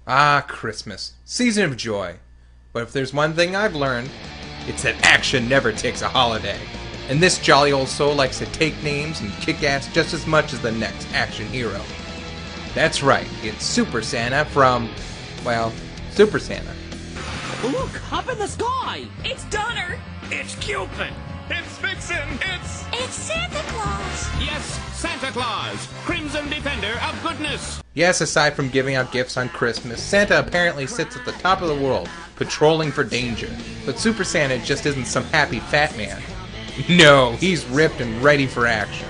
Ah, Christmas. Season of joy. But if there's one thing I've learned, it's that action never takes a holiday. And this jolly old soul likes to take names and kick ass just as much as the next action hero. That's right, it's Super Santa from, well, Super Santa. Look, up in the sky! It's Donner! It's Cupid! It's Vixen! It's Santa Claus! Yes, Santa Claus, Crimson Defender of Goodness! Yes, aside from giving out gifts on Christmas, Santa apparently sits at the top of the world, patrolling for danger. But Super Santa just isn't some happy fat man. No, he's ripped and ready for action.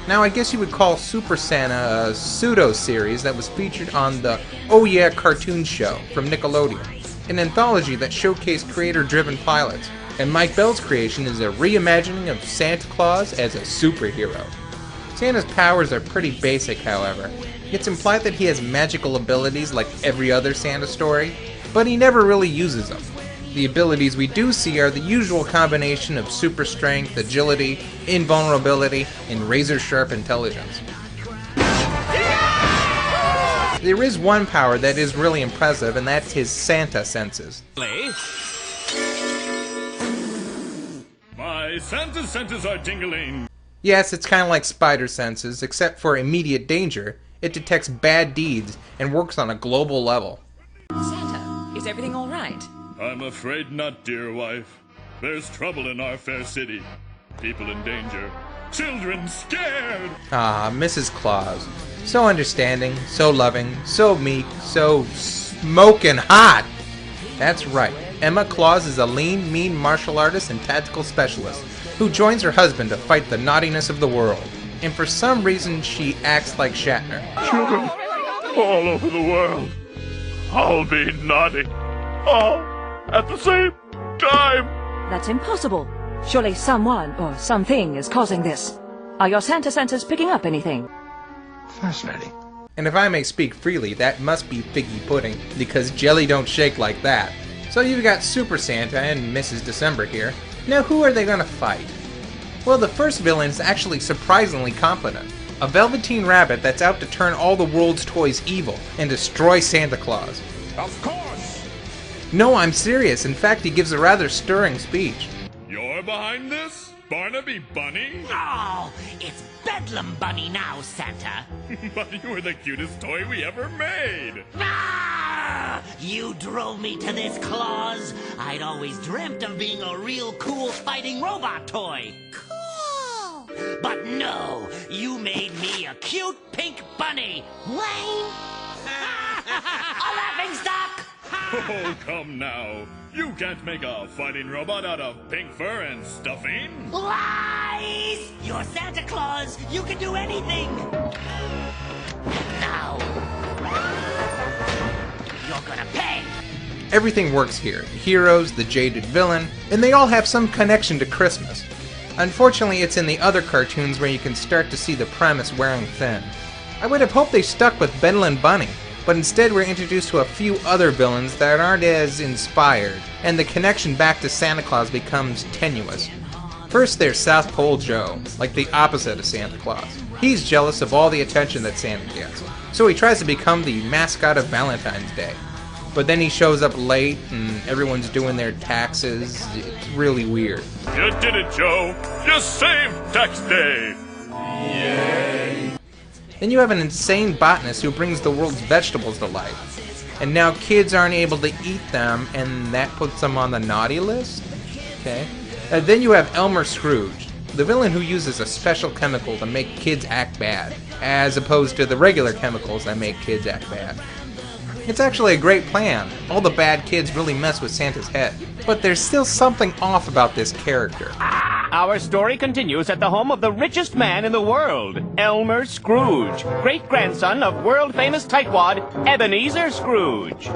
Now, I guess you would call Super Santa a pseudo-series that was featured on the Oh Yeah cartoon show from Nickelodeon, an anthology that showcased creator-driven pilots. And Mike Bell's creation is a reimagining of Santa Claus as a superhero. Santa's powers are pretty basic, however. It's implied that he has magical abilities like every other Santa story, but he never really uses them. The abilities we do see are the usual combination of super strength, agility, invulnerability, and razor-sharp intelligence. There is one power that is really impressive, and that's his Santa senses. My Santa senses are tingling. Yes, it's kind of like spider senses, except for immediate danger. It detects bad deeds and works on a global level. Santa, is everything all right? I'm afraid not, dear wife. There's trouble in our fair city. People in danger. Children scared. Ah, Mrs. Claus. So understanding, so loving, so meek, so smoking hot. That's right. Emma Claus is a lean, mean martial artist and tactical specialist who joins her husband to fight the naughtiness of the world. And for some reason, she acts like Shatner. Children all over the world. I'll be naughty. All at the same time. That's impossible. Surely someone or something is causing this. Are your Santa senses picking up anything? Fascinating. And if I may speak freely, that must be figgy pudding, because jelly don't shake like that. So you've got Super Santa and Mrs. December here. Now who are they gonna fight? Well, the first villain is actually surprisingly competent. A Velveteen Rabbit that's out to turn all the world's toys evil and destroy Santa Claus. Of course. No, I'm serious. In fact, he gives a rather stirring speech. You're behind this? Barnaby Bunny? Oh, it's Bedlam Bunny now, Santa. But you were the cutest toy we ever made. Ah! You drove me to this, Claus. I'd always dreamt of being a real cool fighting robot toy. Cool! But no, you made me a cute pink bunny. Lame! A laughing stock! Oh, come now. You can't make a fighting robot out of pink fur and stuffing. Lies! You're Santa Claus. You can do anything. Now, you're gonna pay. Everything works here. The heroes, the jaded villain, and they all have some connection to Christmas. Unfortunately, it's in the other cartoons where you can start to see the premise wearing thin. I would have hoped they stuck with Bedlam Bunny, but instead we're introduced to a few other villains that aren't as inspired, and the connection back to Santa Claus becomes tenuous. First there's South Pole Joe, like the opposite of Santa Claus. He's jealous of all the attention that Santa gets, so he tries to become the mascot of Valentine's Day. But then he shows up late, and everyone's doing their taxes. It's really weird. You did it, Joe. You saved Tax Day. Then you have an insane botanist who brings the world's vegetables to life. And now kids aren't able to eat them, and that puts them on the naughty list? Okay. Then you have Elmer Scrooge, the villain who uses a special chemical to make kids act bad, as opposed to the regular chemicals that make kids act bad. It's actually a great plan. All the bad kids really mess with Santa's head. But there's still something off about this character. Our story continues at the home of the richest man in the world, Elmer Scrooge, great-grandson of world-famous tightwad Ebenezer Scrooge.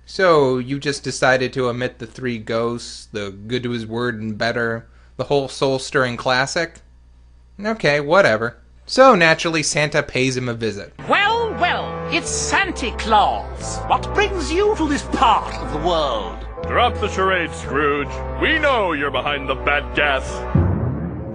So, you just decided to omit the three ghosts, the good to his word and better, the whole soul-stirring classic? Okay, whatever. So, naturally, Santa pays him a visit. Well, well, it's Santa Claus. What brings you to this part of the world? Drop the charade, Scrooge. We know you're behind the bad gas.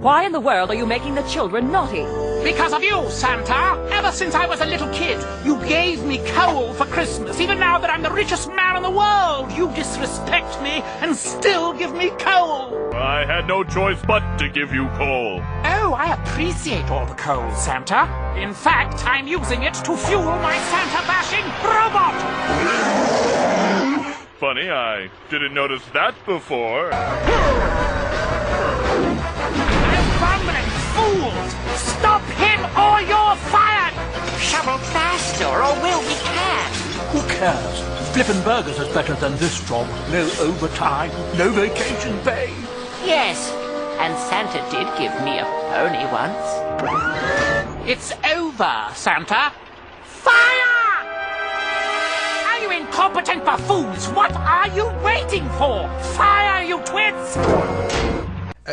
Why in the world are you making the children naughty? Because of you, Santa. Ever since I was a little kid, you gave me coal for Christmas. Even now that I'm the richest man in the world, you disrespect me and still give me coal. I had no choice but to give you coal. Oh, I appreciate all the coal, Santa. In fact, I'm using it to fuel my Santa-bashing robot. Funny, I didn't notice that before. Bumbling fools! Stop him or you're fired! Shovel faster or we'll be canned. Who cares? Flippin' burgers is better than this job. No overtime, no vacation pay. Yes, and Santa did give me a pony once. It's over, Santa. Fire! Are you incompetent buffoons? What are you waiting for? Fire, you twits!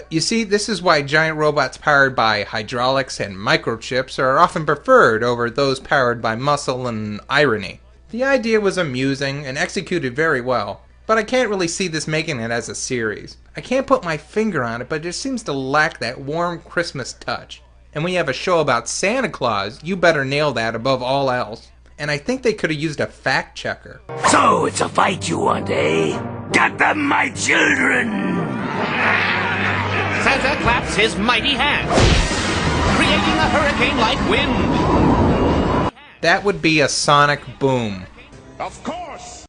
You see, this is why giant robots powered by hydraulics and microchips are often preferred over those powered by muscle and irony. The idea was amusing and executed very well, but I can't really see this making it as a series. I can't put my finger on it, but it just seems to lack that warm Christmas touch. And when you have a show about Santa Claus, you better nail that above all else. And I think they could have used a fact checker. So it's a fight you want, eh? Got them, my children! Santa claps his mighty hands, creating a hurricane-like wind. That would be a sonic boom. Of course!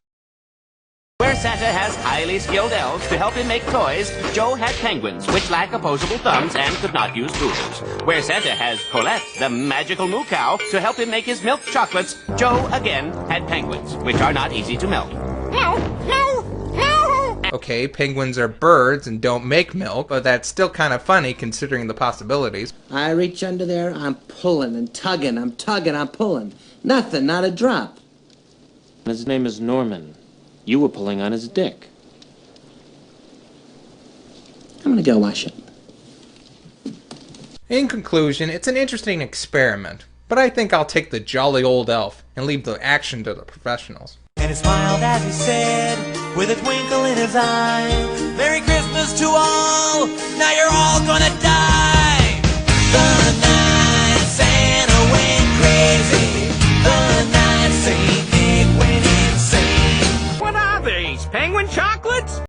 Where Santa has highly skilled elves to help him make toys, Joe had penguins, which lack opposable thumbs and could not use tools. Where Santa has Colette, the magical moo cow, to help him make his milk chocolates, Joe, again, had penguins, which are not easy to milk. Okay, penguins are birds and don't make milk, but that's still kind of funny considering the possibilities. I reach under there, I'm pulling and tugging, I'm pulling. Nothing, not a drop. His name is Norman. You were pulling on his dick. I'm gonna go wash it. In conclusion, it's an interesting experiment, but I think I'll take the jolly old elf and leave the action to the professionals. And he smiled as he said, with a twinkle in his eye, Merry Christmas to all, now you're all gonna die.